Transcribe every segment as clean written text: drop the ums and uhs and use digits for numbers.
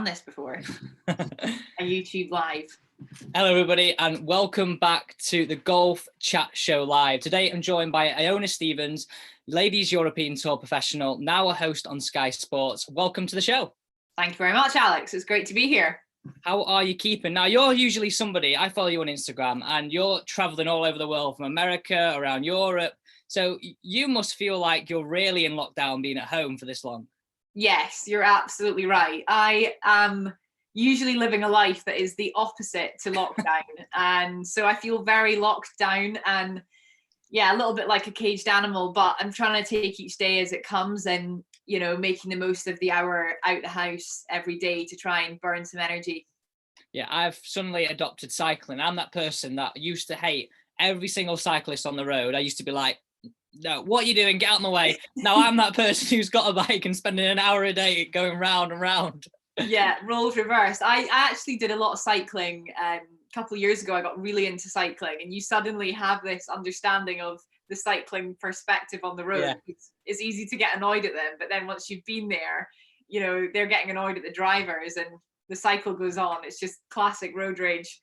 this before. A YouTube live. Hello everybody and welcome back to the Golf Chat Show Live. Today I'm joined by Iona Stephen, Ladies European Tour professional, now a host on Sky Sports. Welcome to the show. Thank you very much, Alex. It's great to be here. How are you keeping? Now, you're usually somebody, I follow you on Instagram, and you're traveling all over the world, from America, around Europe. So you must feel like you're really in lockdown being at home for this long. Yes, you're absolutely right. I am usually living a life that is the opposite to lockdown. And so I feel very locked down and a little bit like a caged animal, but I'm trying to take each day as it comes and, you know, making the most of the hour out the house every day to try and burn some energy. Yeah, I've suddenly adopted cycling. I'm that person that used to hate every single cyclist on the road. I used to be like, no, what are you doing? Get out of my way. Now I'm that person who's got a bike and spending an hour a day going round and round. Yeah, roles reversed. I actually did a lot of cycling a couple of years ago. I got really into cycling, and you suddenly have this understanding of the cycling perspective on the road. Yeah. It's easy to get annoyed at them, but then once you've been there, you know, they're getting annoyed at the drivers and the cycle goes on. It's just classic road rage.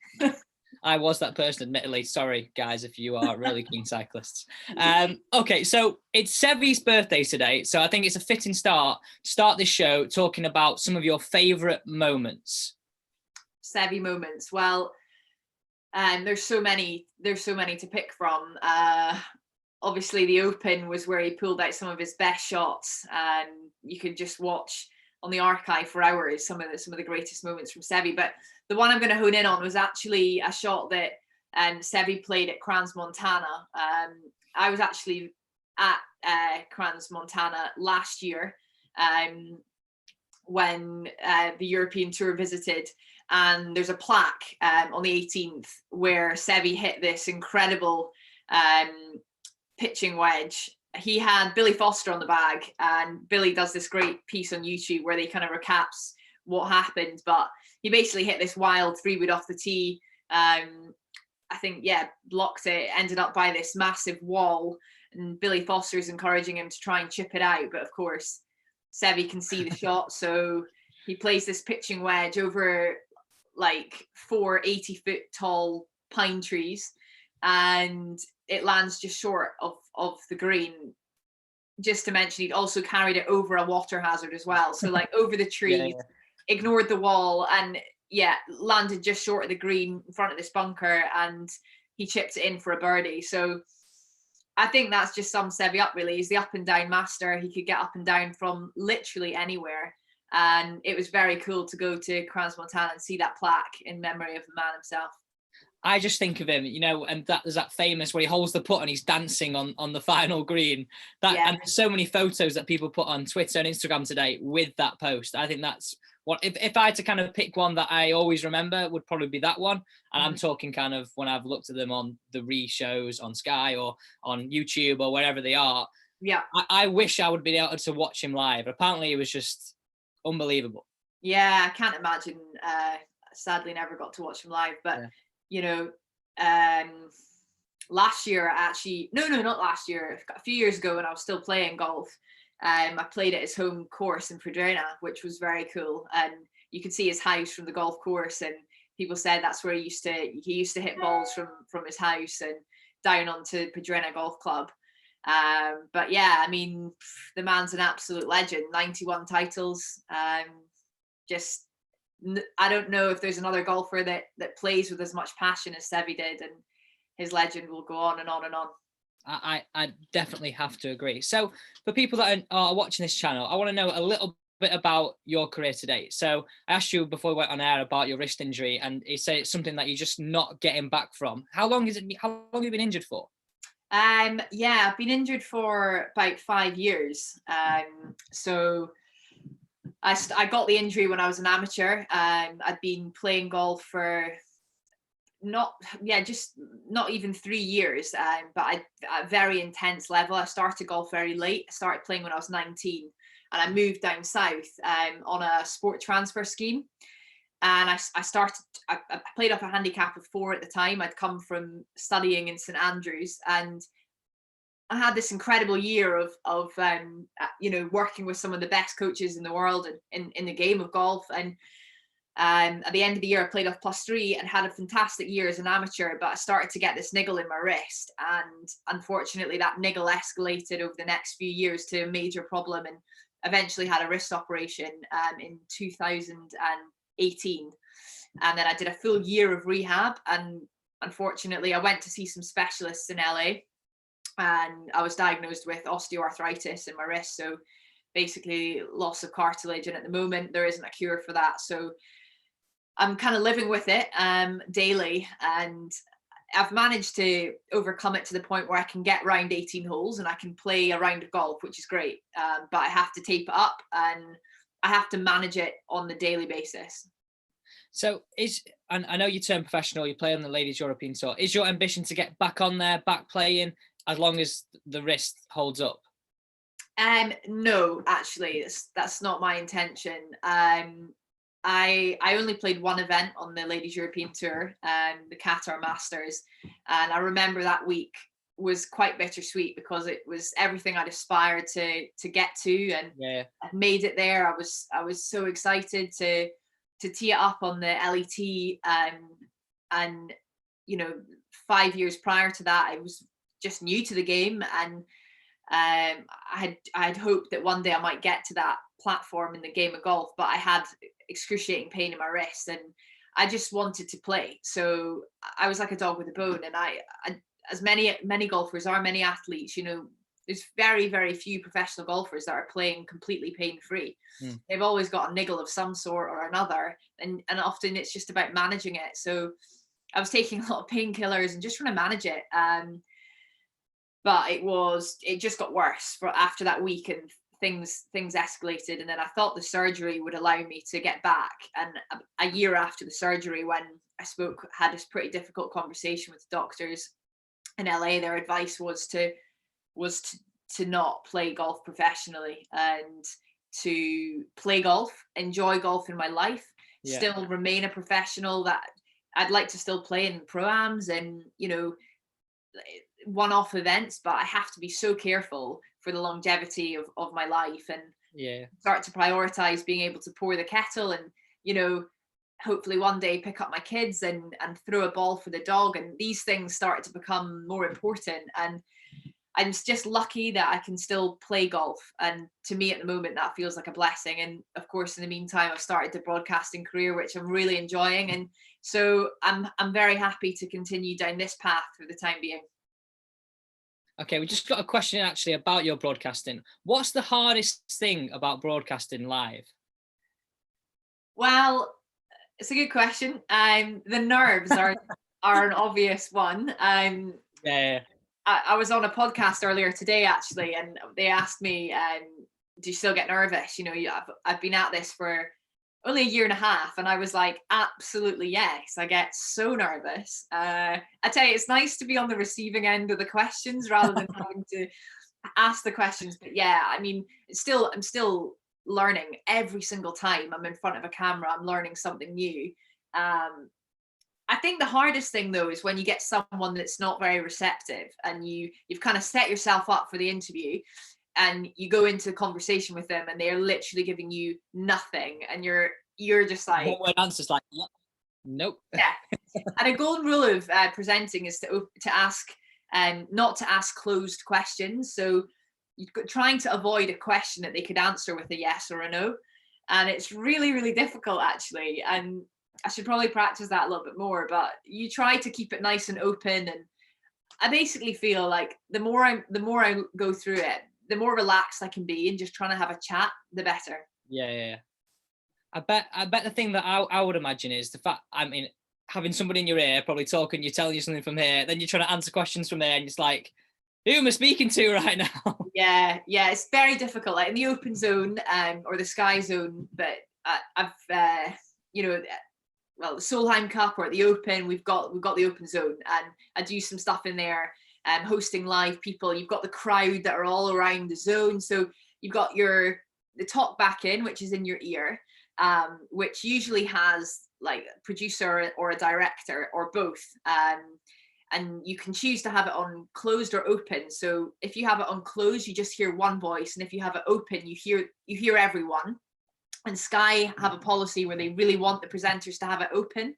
I was that person, admittedly. Sorry, guys, if you are really keen cyclists. Okay, so it's Seve's birthday today, so I think it's a fitting start this show talking about some of your favourite moments. Seve moments. Well, there's so many to pick from. Obviously, the Open was where he pulled out some of his best shots, and you could just watch on the archive for hours some of the greatest moments from Seve. But the one I'm going to hone in on was actually a shot that Seve played at Crans-Montana. I was actually at Crans-Montana last year when the European Tour visited, and there's a plaque on the 18th where Seve hit this incredible pitching wedge. He had Billy Foster on the bag, and Billy does this great piece on YouTube where they kind of recaps what happened, but he basically hit this wild 3-wood off the tee. I think, blocked it, ended up by this massive wall, and Billy Foster is encouraging him to try and chip it out. But of course, Seve can see the shot, so he plays this pitching wedge over like 4 80-foot tall pine trees, and it lands just short of the green. Just to mention, he'd also carried it over a water hazard as well. So like over the trees, ignored the wall, and landed just short of the green in front of this bunker, and he chipped it in for a birdie. So I think that's just sums Seve up really. He's the up and down master. He could get up and down from literally anywhere. And it was very cool to go to Crans-Montana and see that plaque in memory of the man himself. I just think of him, you know, and there's that famous where he holds the putt and he's dancing on the final green. And there's so many photos that people put on Twitter and Instagram today with that post. I think that's what, if I had to kind of pick one that I always remember, would probably be that one. And I'm talking kind of when I've looked at them on the re-shows on Sky or on YouTube or wherever they are. Yeah. I wish I would be able to watch him live. Apparently it was just unbelievable. Yeah, I can't imagine. Sadly, never got to watch him live, but you know, last year, actually, not last year, a few years ago when I was still playing golf, I played at his home course in Padrona, which was very cool. And you could see his house from the golf course, and people said that's where he used to hit balls from his house and down onto Padrona Golf Club. But I mean, the man's an absolute legend, 91 titles. I don't know if there's another golfer that plays with as much passion as Seve did, and his legend will go on and on and on. I definitely have to agree. So for people that are watching this channel, I want to know a little bit about your career today. So I asked you before we went on air about your wrist injury, and you say it's something that you're just not getting back from. How long have you been injured for? I've been injured for about 5 years. So I got the injury when I was an amateur. I'd been playing golf for just not even 3 years, but at a very intense level. I started golf very late. I started playing when I was 19, and I moved down south on a sport transfer scheme. And I played off a handicap of 4 at the time. I'd come from studying in St Andrews, and I had this incredible year of working with some of the best coaches in the world and in the game of golf. And At the end of the year, I played off +3 and had a fantastic year as an amateur, but I started to get this niggle in my wrist. And unfortunately, that niggle escalated over the next few years to a major problem, and eventually had a wrist operation in 2018. And then I did a full year of rehab. And unfortunately, I went to see some specialists in LA, and I was diagnosed with osteoarthritis in my wrist. So basically loss of cartilage. And at the moment, there isn't a cure for that. So I'm kind of living with it daily, and I've managed to overcome it to the point where I can get round 18 holes and I can play a round of golf, which is great. But I have to tape it up and I have to manage it on the daily basis. So and I know you turned professional, you play on the Ladies European Tour. Is your ambition to get back on there, back playing, as long as the wrist holds up? No, actually, that's not my intention. I only played one event on the Ladies European Tour, the Qatar Masters, and I remember that week was quite bittersweet because it was everything I'd aspired to get to, and I've made it there. I was so excited to tee it up on the LET, and 5 years prior to that, I was just new to the game, and I had hoped that one day I might get to that platform in the game of golf, but I had excruciating pain in my wrist and I just wanted to play. So I was like a dog with a bone, and I as many golfers are, many athletes, there's very, very few professional golfers that are playing completely pain-free. They've always got a niggle of some sort or another, and often it's just about managing it. So I was taking a lot of painkillers and just trying to manage it. But it just got worse after that week, and things escalated. And then I thought the surgery would allow me to get back. And a year after the surgery, when I had this pretty difficult conversation with the doctors in LA, their advice was to not play golf professionally and to play golf, enjoy golf in my life, still remain a professional. That I'd like to still play in pro-ams and, one-off events, but I have to be so careful for the longevity of my life, and start to prioritize being able to pour the kettle and, hopefully one day pick up my kids and throw a ball for the dog. And these things started to become more important. And I'm just lucky that I can still play golf. And to me at the moment, that feels like a blessing. And of course, in the meantime, I've started the broadcasting career, which I'm really enjoying. And so I'm very happy to continue down this path for the time being. Okay, we just got a question actually about your broadcasting. What's the hardest thing about broadcasting live? Well, it's a good question. The nerves are an obvious one. I was on a podcast earlier today actually, and they asked me, do you still get nervous? I've been at this for only a year and a half, and I was like, absolutely yes. I get so nervous. I tell you, it's nice to be on the receiving end of the questions rather than having to ask the questions. But yeah, I mean, I'm still learning every single time I'm in front of a camera. I'm learning something new. I think the hardest thing though is when you get someone that's not very receptive, and you've kind of set yourself up for the interview, and you go into a conversation with them and they're literally giving you nothing, and you're just like, one word answers like, yep, nope. Yeah. And a golden rule of presenting is to ask, not to ask closed questions. So you're trying to avoid a question that they could answer with a yes or a no, and it's really, really difficult actually. And I should probably practice that a little bit more, but you try to keep it nice and open. And I basically feel like the more I go through it, the more relaxed I can be and just trying to have a chat, the better. Yeah. I bet the thing that I would imagine is the fact, I mean, having somebody in your ear, probably talking, you're telling you something from here, then you're trying to answer questions from there, and it's like, who am I speaking to right now? Yeah, it's very difficult. Like in the open zone, or the Sky Zone, but I've the Solheim Cup or at the Open, we've got the open zone, and I do some stuff in there, hosting live people. You've got the crowd that are all around the zone, so you've got the talk back in, which is in your ear, which usually has like a producer or a director or both, and you can choose to have it on closed or open. So if you have it on closed, you just hear one voice, and if you have it open, you hear everyone. And Sky have a policy where they really want the presenters to have it open.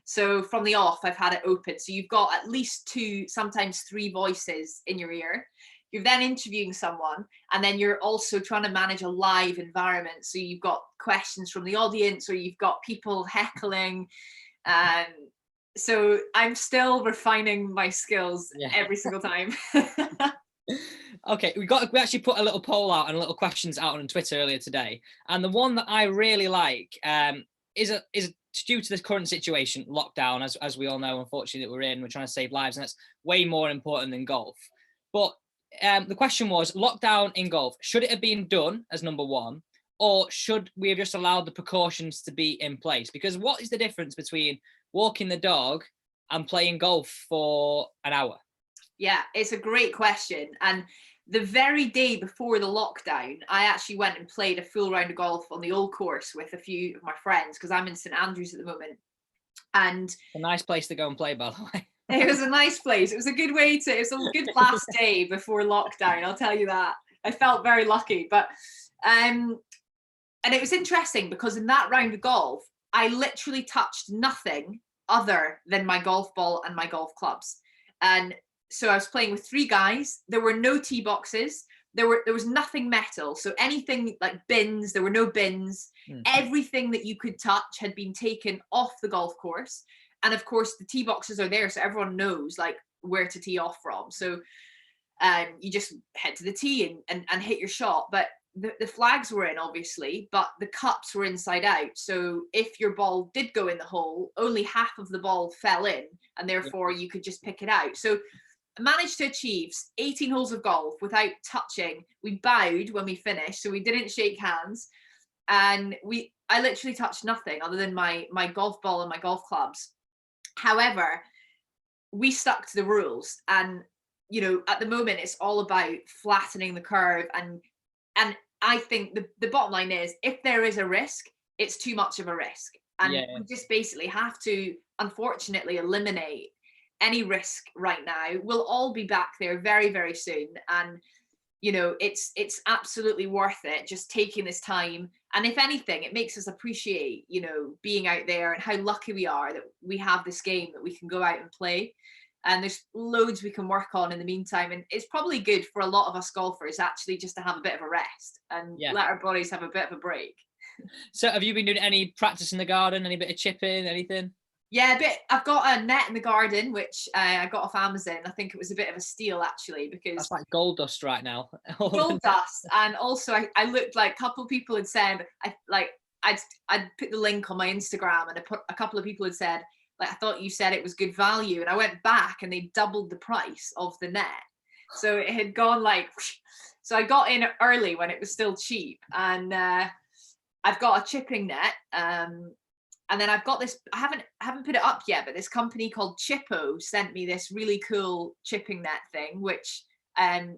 So from the off, I've had it open. So you've got at least 2, sometimes 3 voices in your ear. You're then interviewing someone, and then you're also trying to manage a live environment. So you've got questions from the audience, or you've got people heckling. So I'm still refining my skills every single time. Okay, we actually put a little poll out and little questions out on Twitter earlier today, and the one that I really like is due to this current situation, lockdown, as we all know, unfortunately, that we're trying to save lives, and that's way more important than golf. But the question was, lockdown in golf, should it have been done as number one, or should we have just allowed the precautions to be in place? Because what is the difference between walking the dog and playing golf for an hour? Yeah, it's a great question. And the very day before the lockdown, I actually went and played a full round of golf on the old course with a few of my friends, because I'm in St Andrews at the moment. And a nice place to go and play, by the way. It was a nice place. It was a good way to, it was a good last day before lockdown, I'll tell you that. I felt very lucky. But and it was interesting because in that round of golf, I literally touched nothing other than my golf ball and my golf clubs. And so I was playing with 3 guys. There were no tee boxes. There was nothing metal. So anything like bins, there were no bins. Everything that you could touch had been taken off the golf course. And of course, the tee boxes are there, so everyone knows like where to tee off from. So you just head to the tee and hit your shot. But the flags were in, obviously, but the cups were inside out. So if your ball did go in the hole, only half of the ball fell in, and therefore you could just pick it out. So I managed to achieve 18 holes of golf without touching. We bowed when we finished, so we didn't shake hands. And I literally touched nothing other than my golf ball and my golf clubs. However, we stuck to the rules, and at the moment it's all about flattening the curve, and I think the bottom line is, if there is a risk, it's too much of a risk, and we just basically have to, unfortunately, eliminate any risk right now. We'll all be back there very, very soon, and it's absolutely worth it, just taking this time. And if anything, it makes us appreciate, being out there, and how lucky we are that we have this game that we can go out and play. And there's loads we can work on in the meantime. And it's probably good for a lot of us golfers actually just to have a bit of a rest and let our bodies have a bit of a break. So have you been doing any practice in the garden, any bit of chipping, anything? Yeah, a bit. I've got a net in the garden, which I got off Amazon. I think it was a bit of a steal, actually, because that's like gold dust right now. Gold dust. And also I looked like, a couple of people had said, I'd put the link on my Instagram, and a couple of people had said, like, I thought you said it was good value. And I went back and they doubled the price of the net. So it had gone like, so I got in early when it was still cheap. And I've got a chipping net. And then I've got this, I haven't put it up yet, but this company called Chippo sent me this really cool chipping net thing, which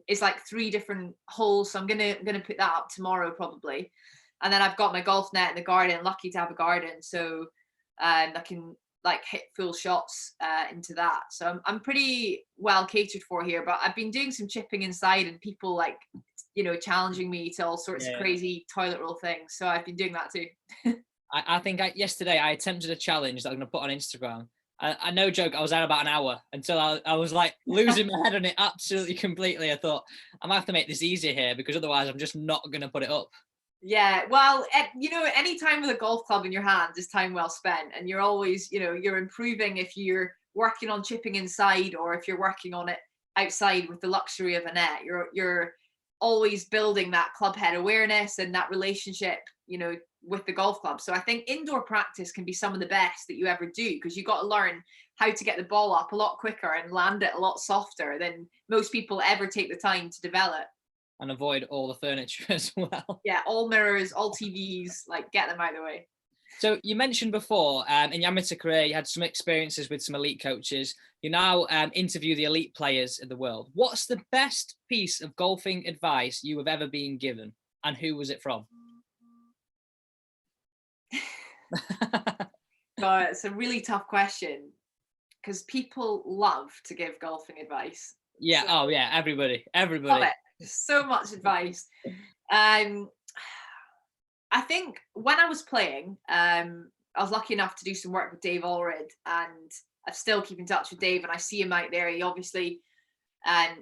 is like 3 different holes. So I'm gonna put that up tomorrow probably. And then I've got my golf net in the garden, lucky to have a garden. So I can like hit full shots into that. So I'm pretty well catered for here, but I've been doing some chipping inside, and people like, challenging me to all sorts of crazy toilet roll things. So I've been doing that too. I think yesterday I attempted a challenge that I'm going to put on Instagram. I no joke, I was out about an hour until I was like losing my head on it absolutely completely. I thought, I might have to make this easier here, because otherwise I'm just not going to put it up. Yeah, well, any time with a golf club in your hands is time well spent, and you're always, you're improving if you're working on chipping inside, or if you're working on it outside with the luxury of a net. You're always building that club head awareness and that relationship, with the golf club. So I think indoor practice can be some of the best that you ever do, because you've got to learn how to get the ball up a lot quicker and land it a lot softer than most people ever take the time to develop. And avoid all the furniture as well. Yeah, all mirrors, all TVs, like, get them out of the way. So you mentioned before, in your amateur career, you had some experiences with some elite coaches. You now interview the elite players in the world. What's the best piece of golfing advice you have ever been given, and who was it from? God, it's a really tough question, because people love to give golfing advice. Yeah. So, oh yeah, everybody. Love it. So much advice. I I think when I was playing, I was lucky enough to do some work with Dave Allred, and I still keep in touch with Dave, and I see him out there. He obviously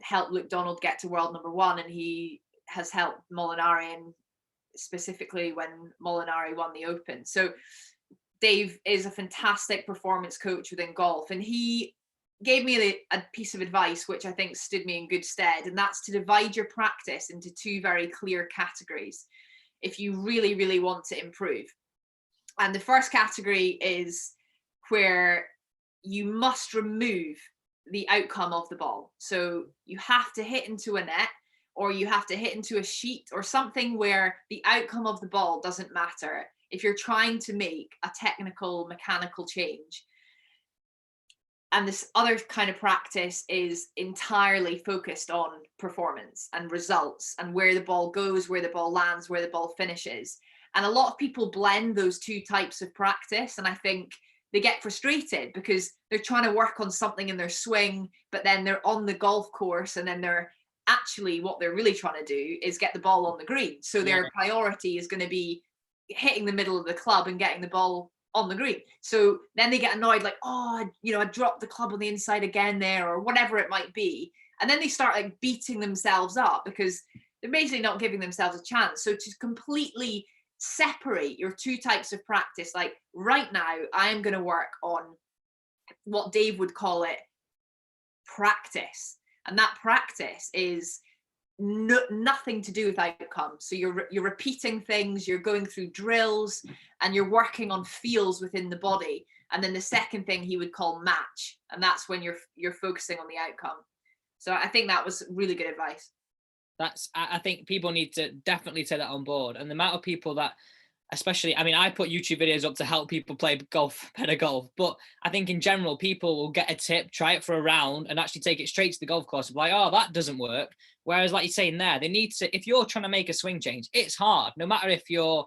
helped Luke Donald get to world #1, and he has helped Molinari, and specifically when Molinari won the Open. So Dave is a fantastic performance coach within golf, and he gave me a piece of advice which I think stood me in good stead, and that's to divide your practice into 2 very clear categories if you really, really want to improve. And the first category is where you must remove the outcome of the ball. So you have to hit into a net, or you have to hit into a sheet or something where the outcome of the ball doesn't matter if you're trying to make a technical, mechanical change. And this other kind of practice is entirely focused on performance and results and where the ball goes, where the ball lands, where the ball finishes. And a lot of people blend those 2 types of practice. And I think they get frustrated because they're trying to work on something in their swing, but then they're on the golf course, and then they're actually, what they're really trying to do is get the ball on the green. So their priority is going to be hitting the middle of the club and getting the ball on the green. So then they get annoyed, like, oh, I dropped the club on the inside again there, or whatever it might be. And then they start like beating themselves up because they're basically not giving themselves a chance. So to completely separate your 2 types of practice, like right now, I am going to work on what Dave would call it practice. And that practice is nothing to do with outcome. So you're repeating things, you're going through drills, and you're working on feels within the body. And then the second thing he would call match, and that's when you're focusing on the outcome. So I think that was really good advice. I think people need to definitely take that on board. And the amount of people that, especially, I mean, I put YouTube videos up to help people play golf, better golf. But I think in general, people will get a tip, try it for a round, and actually take it straight to the golf course and be like, oh, that doesn't work. Whereas, like you're saying there, they need to, if you're trying to make a swing change, it's hard. No matter if you're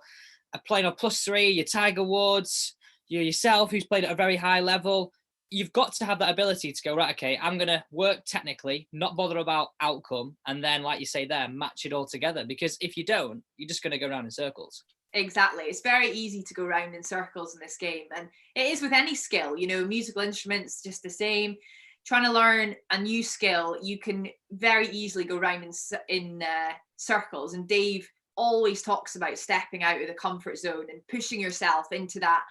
playing a +3, you're Tiger Woods, you're yourself who's played at a very high level, you've got to have that ability to go, right, okay, I'm going to work technically, not bother about outcome, and then, like you say there, match it all together. Because if you don't, you're just going to go around in circles. Exactly. It's very easy to go round in circles in this game. And it is with any skill, musical instruments, just the same. Trying to learn a new skill, you can very easily go round in circles. And Dave always talks about stepping out of the comfort zone and pushing yourself into that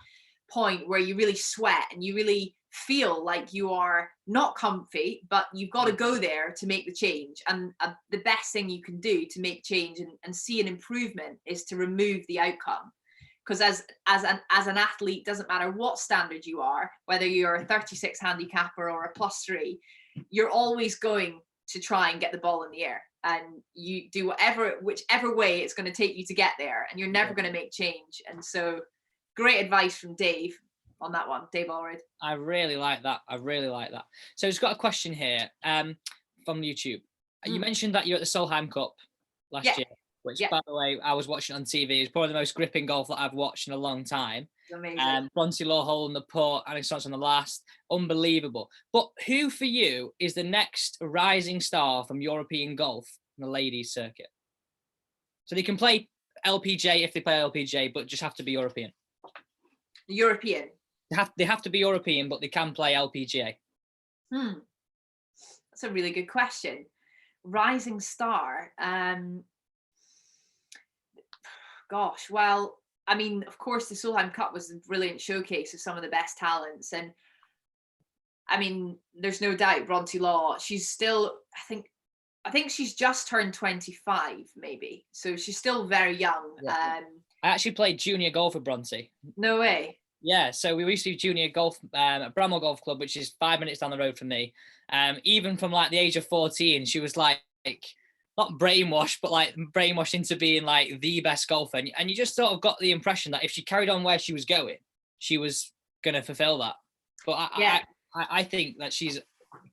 point where you really sweat and you really feel like you are not comfy, but you've got to go there to make the change. And the best thing you can do to make change and see an improvement is to remove the outcome. Because as an athlete, doesn't matter what standard you are, whether you're a 36 handicapper or a +3, you're always going to try and get the ball in the air, and you do whichever way it's going to take you to get there, and you're never going to make change. And so great advice from Dave on that one, Dave Allred. I really like that. So he's got a question here from YouTube. You mentioned that you're at the Solheim Cup last year, which, by the way, I was watching on TV. It's probably the most gripping golf that I've watched in a long time. Amazing. Bronte Law holding the putt, Alex Johnson on the last. Unbelievable. But who for you is the next rising star from European golf on the ladies circuit? So they can play LPGA if they play LPGA, but just have to be European. European. They have to be European, but they can play LPGA. That's a really good question. Rising star. Gosh, well, I mean, of course, the Solheim Cup was a brilliant showcase of some of the best talents. And I mean, there's no doubt Bronte Law, she's still, I think she's just turned 25, maybe. So she's still very young. Yeah. I actually played junior golf with Bronte. No way. Yeah, so we used to do junior golf at Bramwell Golf Club, which is 5 minutes down the road from me. Even from like the age of 14, she was like not brainwashed, but like brainwashed into being like the best golfer. And you just sort of got the impression that if she carried on where she was going, she was going to fulfill that. But I think that she's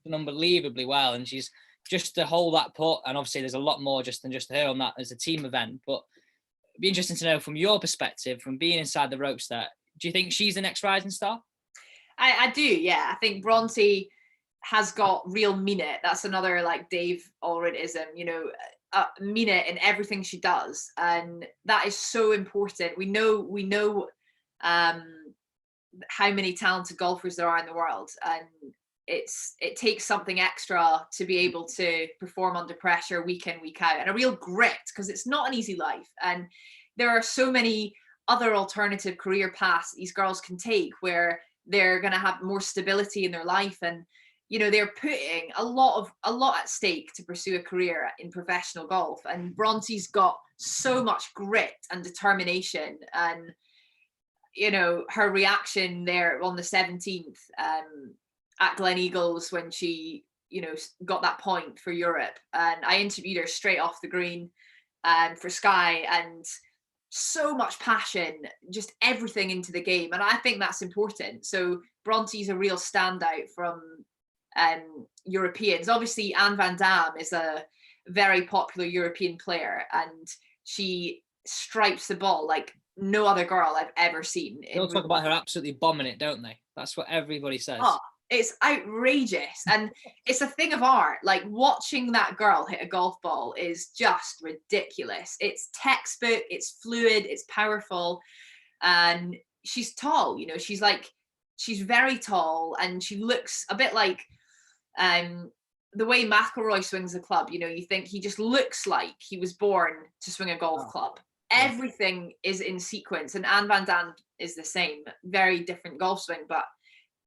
done unbelievably well, and she's just to hold that putt. And obviously there's a lot more just than just her on that as a team event. But it'd be interesting to know from your perspective, from being inside the ropes there, do you think she's the next rising star? I do, yeah. I think Bronte has got real mean it. That's another like Dave Allredism. mean it in everything she does, and that is so important. We know how many talented golfers there are in the world, and it takes something extra to be able to perform under pressure week in, week out, and a real grit, because it's not an easy life. And there are so many other alternative career paths these girls can take where they're going to have more stability in their life, and they're putting a lot at stake to pursue a career in professional golf. And Bronte's got so much grit and determination, and her reaction there on the 17th at Gleneagles when she got that point for Europe, and I interviewed her straight off the green for Sky, and so much passion, just everything into the game, and I think that's important. So Bronte's a real standout from Europeans. Obviously, Anne van Dam is a very popular European player, and she stripes the ball like no other girl I've ever seen. They'll talk about her absolutely bombing it, don't they? That's what everybody says. Oh, it's outrageous, and it's a thing of art. Like, watching that girl hit a golf ball is just ridiculous. It's textbook, it's fluid, it's powerful, and she's tall. She's very tall, and she looks a bit like the way McIlroy swings a club. You think he just looks like he was born to swing a golf club. Everything is in sequence, and Anne van Dam is the same. Very different golf swing, but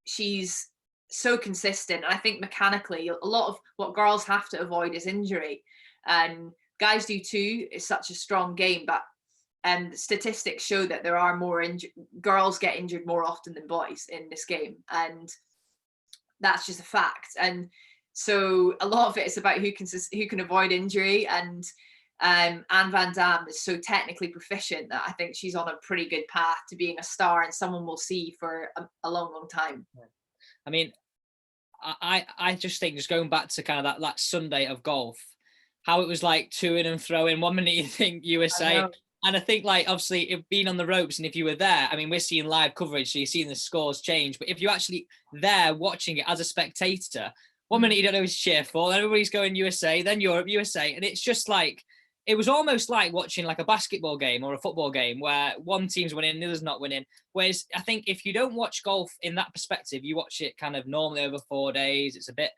she's so consistent. And I think mechanically, a lot of what girls have to avoid is injury, and guys do too. It's such a strong game, but statistics show that there are more girls get injured more often than boys in this game, and that's just a fact. And so a lot of it is about who can avoid injury, and Anne van Dam is so technically proficient that I think she's on a pretty good path to being a star and someone we'll see for a long time. I mean, I just think, just going back to kind of that Sunday of golf, how it was like to-ing and throwing. 1 minute you think USA, and I think, like, obviously it being on the ropes, and if you were there, I mean, we're seeing live coverage, so you're seeing the scores change, but if you're actually there watching it as a spectator, 1 minute you don't know who's to cheer for, then everybody's going USA, then Europe, USA, and it's just like, it was almost like watching like a basketball game or a football game where one team's winning, the other's not winning. Whereas I think if you don't watch golf in that perspective, you watch it kind of normally over 4 days, it's a bit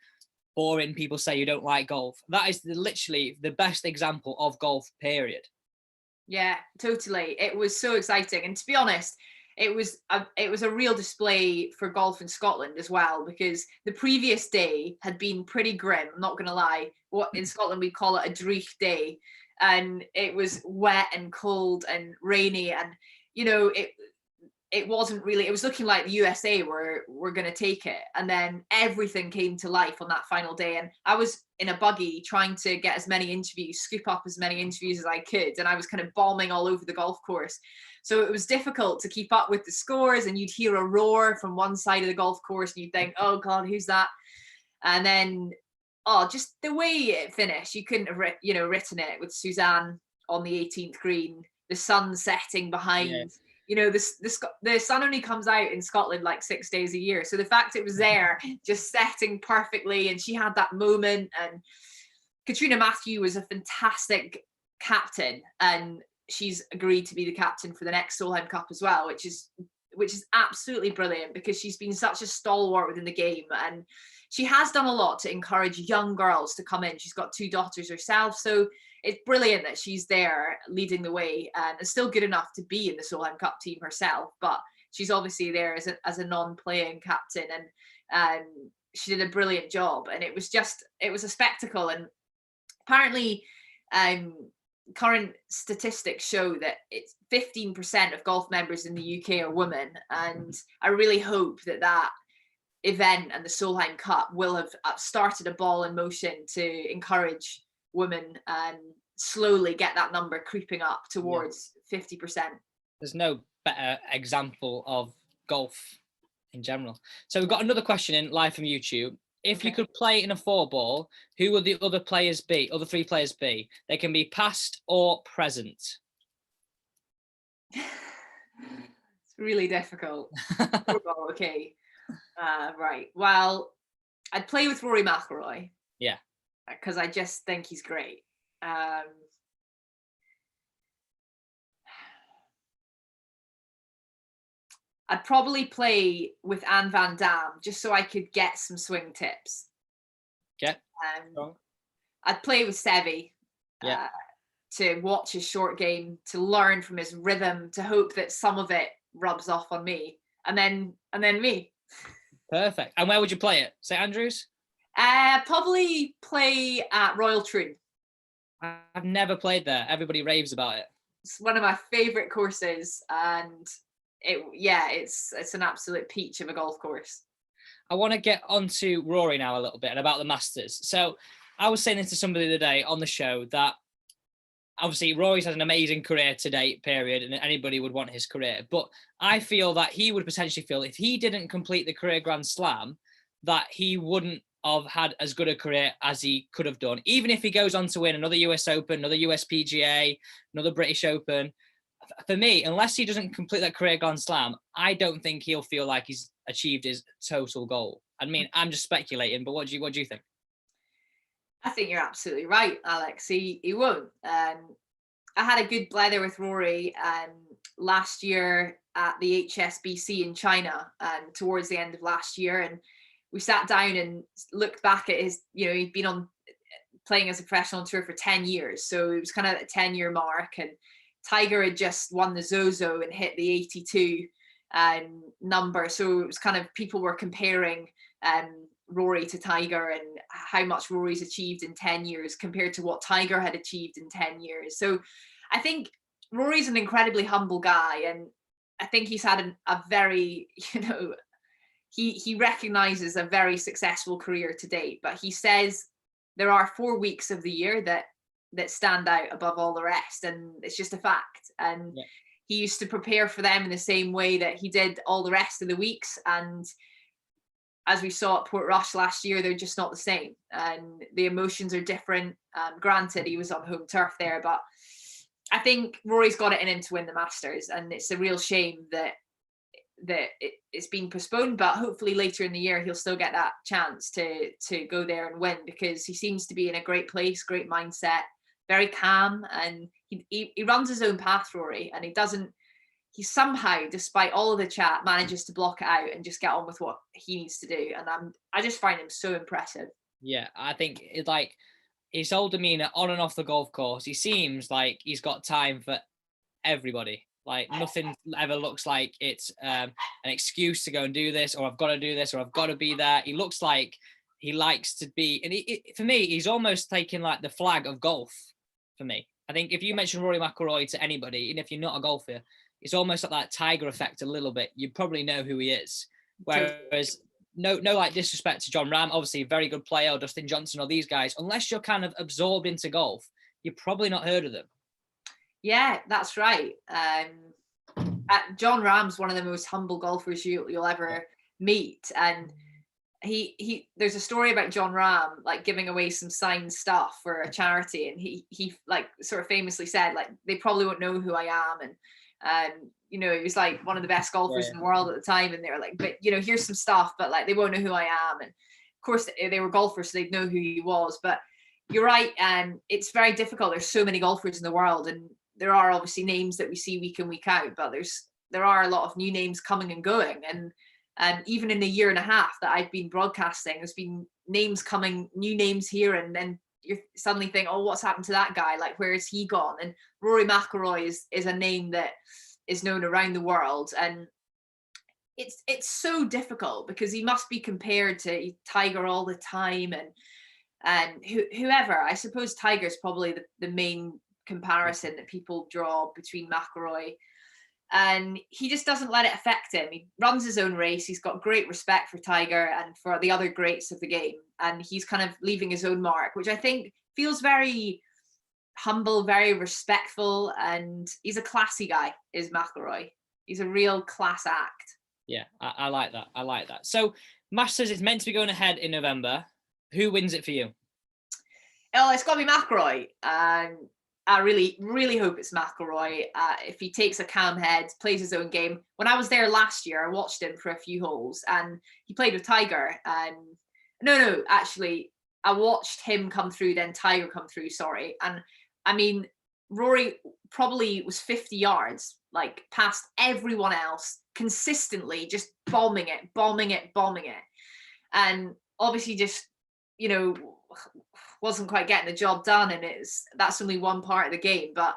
boring. People say you don't like golf. That is literally the best example of golf, period. Yeah, totally. It was so exciting. And to be honest, it was a real display for golf in Scotland as well, because the previous day had been pretty grim. I'm not going to lie. What in Scotland we call it a dreich day. And it was wet and cold and rainy, and it wasn't really, it was looking like the USA were going to take it, and then everything came to life on that final day. And I was in a buggy trying to get as many interviews, scoop up as many interviews as I could, and I was kind of bombing all over the golf course, so it was difficult to keep up with the scores, and you'd hear a roar from one side of the golf course and you'd think, oh god, who's that? And then just the way it finished, you couldn't have written it, with Suzanne on the 18th green, the sun setting behind. Yeah. The sun only comes out in Scotland like 6 days a year, so the fact it was there just setting perfectly, and she had that moment. And Katrina Matthew was a fantastic captain, and she's agreed to be the captain for the next Solheim Cup as well, which is absolutely brilliant, because she's been such a stalwart within the game, and she has done a lot to encourage young girls to come in. She's got 2 daughters herself, so it's brilliant that she's there leading the way, and is still good enough to be in the Solheim Cup team herself, but she's obviously there as a non-playing captain, and she did a brilliant job. And it was a spectacle. And apparently current statistics show that it's 15% of golf members in the UK are women, and I really hope that event and the Solheim Cup will have started a ball in motion to encourage women and slowly get that number creeping up towards 50%. There's no better example of golf in general. So we've got another question in live from YouTube. If you could play in a 4-ball, who would the other 3 players be? They can be past or present. It's really difficult. 4-ball, okay. Right. Well, I'd play with Rory McIlroy. Yeah. Because I just think he's great. I'd probably play with Anne van Dam just so I could get some swing tips. Okay. I'd play with Seve. Yeah. To watch his short game, to learn from his rhythm, to hope that some of it rubs off on me, and then me. Perfect. And where would you play it? St Andrews? Probably play at Royal Troon. I've never played there. Everybody raves about it. It's one of my favourite courses, and it's an absolute peach of a golf course. I want to get onto Rory now a little bit and about the Masters. So I was saying this to somebody the other day on the show that obviously Rory's had an amazing career to date, period, and anybody would want his career. But I feel that he would potentially feel if he didn't complete the career Grand Slam, that he wouldn't have had as good a career as he could have done. Even if he goes on to win another US Open, another US PGA, another British Open. For me, unless he doesn't complete that career Grand Slam, I don't think he'll feel like he's achieved his total goal. I mean, I'm just speculating, but what do you think? I think you're absolutely right, Alex. He won't. I had a good blether with Rory last year at the HSBC in China, and towards the end of last year, and we sat down and looked back at his. He'd been playing as a professional tour for 10 years, so it was kind of a 10-year mark, and Tiger had just won the Zozo and hit the 82 number, so it was kind of people were comparing Rory to Tiger and how much Rory's achieved in 10 years compared to what Tiger had achieved in 10 years. So I think Rory's an incredibly humble guy, and I think he's had a very, he recognizes a very successful career to date, but he says there are 4 weeks of the year that stand out above all the rest, and it's just a fact. And he used to prepare for them in the same way that he did all the rest of the weeks, and as we saw at Portrush last year, they're just not the same, and the emotions are different. Granted, he was on home turf there, but I think Rory's got it in him to win the Masters, and it's a real shame that it's been postponed, but hopefully later in the year he'll still get that chance to go there and win, because he seems to be in a great place, great mindset, very calm, and he runs his own path, Rory, and he somehow, despite all of the chat, manages to block it out and just get on with what he needs to do. And I just find him so impressive. Yeah, I think it's like his whole demeanor on and off the golf course, he seems like he's got time for everybody. Like nothing ever looks like it's an excuse to go and do this, or I've got to do this, or I've got to be there. He looks like he likes to be, and for me, he's almost taking like the flag of golf for me. I think if you mention Rory McIlroy to anybody, even if you're not a golfer, it's almost like that Tiger effect a little bit. You probably know who he is. Whereas no like disrespect to John Ram, obviously a very good player, or Dustin Johnson, or these guys, unless you're kind of absorbed into golf, you've probably not heard of them. Yeah, that's right. John Rahm's one of the most humble golfers you'll ever meet, and he there's a story about John Rahm like giving away some signed stuff for a charity, and he like sort of famously said, like, they probably won't know who I am, and he was like one of the best golfers in the world at the time, and they were like, but here's some stuff, but like they won't know who I am. And of course they were golfers, so they'd know who he was. But you're right, and it's very difficult. There's so many golfers in the world, and there are obviously names that we see week in, week out, but there are a lot of new names coming and going. And even in the year and a half that I've been broadcasting, there's been names coming, new names here, and then you suddenly think, oh, what's happened to that guy? Like, where has he gone? And Rory McIlroy is a name that is known around the world, and it's so difficult because he must be compared to Tiger all the time, and whoever. I suppose Tiger's probably the main comparison that people draw between McIlroy, and he just doesn't let it affect him. He runs his own race. He's got great respect for Tiger and for the other greats of the game, and he's kind of leaving his own mark, which I think feels very humble, very respectful, and he's a classy guy, is McIlroy. He's a real class act. Yeah, I like that. I like that. So Masters is meant to be going ahead in November. Who wins it for you? Oh, it's got to be McIlroy. I really, really hope it's McIlroy. If he takes a calm head, plays his own game. When I was there last year, I watched him for a few holes, and he played with Tiger. And actually, I watched him come through, then Tiger come through. Sorry, and I mean, Rory probably was 50 yards, like past everyone else, consistently just bombing it. And obviously just, you know, wasn't quite getting the job done. And that's only one part of the game. But,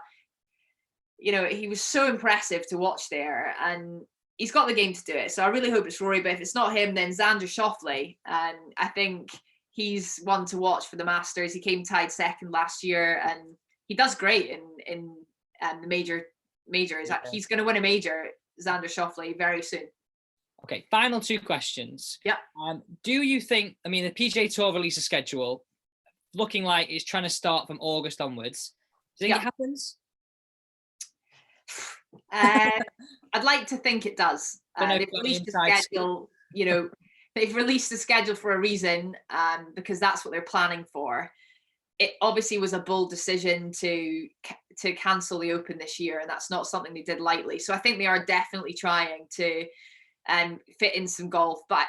you know, he was so impressive to watch there. And he's got the game to do it. So I really hope it's Rory. But if it's not him, then Xander Schauffele. And I think he's one to watch for the Masters. He came tied second last year. And he does great in the majors. Yeah. He's going to win a major, Xander Schauffele, very soon. Okay, final 2 questions. Yeah. Do you think, I mean, the PGA Tour release a schedule looking like it's trying to start from August onwards. Do you think it happens? I'd like to think it does. They've released the schedule, you know, they've released the schedule for a reason, because that's what they're planning for. It obviously was a bold decision to cancel the Open this year, and that's not something they did lightly. So I think they are definitely trying to fit in some golf. But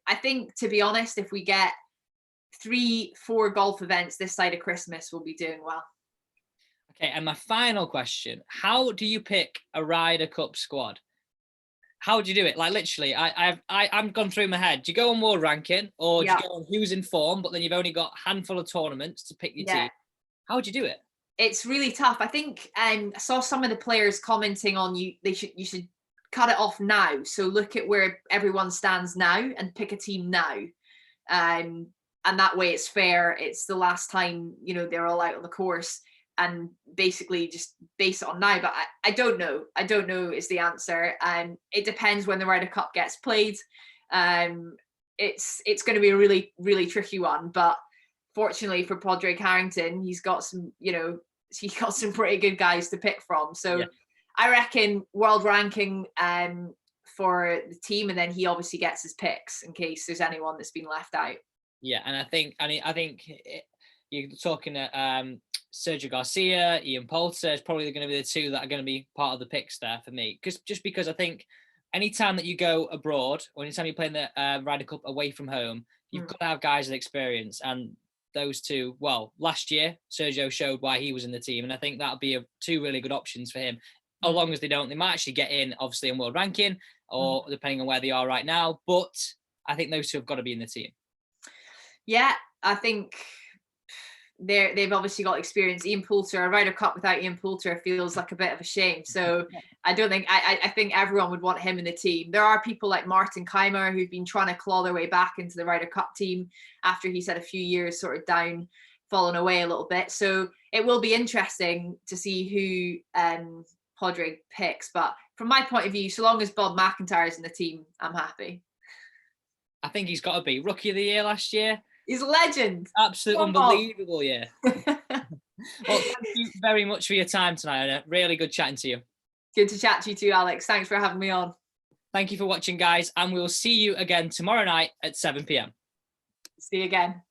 I think, to be honest, if we get 3-4 golf events this side of Christmas, we'll be doing well. Okay, and my final question: how do you pick a Ryder Cup squad? How do you do it? Like literally, I'm gone through my head. Do you go on world ranking, or do you go on who's in form? But then you've only got a handful of tournaments to pick your team. How would you do it? It's really tough. I think I saw some of the players commenting on you should cut it off now. So look at where everyone stands now and pick a team now. And that way it's fair. It's the last time, you know, they're all out on the course, and basically just base it on now. But I don't know. I don't know is the answer. It depends when the Ryder Cup gets played. It's going to be a really, really tricky one. But fortunately for Padraig Harrington, he's got some pretty good guys to pick from. So I reckon world ranking for the team, and then he obviously gets his picks in case there's anyone that's been left out. Yeah, and I think you're talking at Sergio Garcia, Ian Poulter is probably going to be the 2 that are going to be part of the picks there for me. Because I think anytime that you go abroad, or anytime you're playing the Ryder Cup away from home, you've got to have guys with experience. And those 2, well, last year, Sergio showed why he was in the team. And I think that'll be 2 really good options for him. As long as they might actually get in, obviously, in world ranking, or depending on where they are right now. But I think those 2 have got to be in the team. Yeah, I think they've obviously got experience. Ian Poulter, a Ryder Cup without Ian Poulter feels like a bit of a shame. So I don't think, I think everyone would want him in the team. There are people like Martin Keimer who've been trying to claw their way back into the Ryder Cup team after he's had a few years sort of down, fallen away a little bit. So it will be interesting to see who Padraig picks. But from my point of view, so long as Bob McIntyre is in the team, I'm happy. I think he's got to be Rookie of the Year last year. He's a legend. Absolutely unbelievable, yeah. Well, thank you very much for your time tonight, Anna. Really good chatting to you. Good to chat to you too, Alex. Thanks for having me on. Thank you for watching, guys, and we'll see you again tomorrow night at 7 p.m. See you again.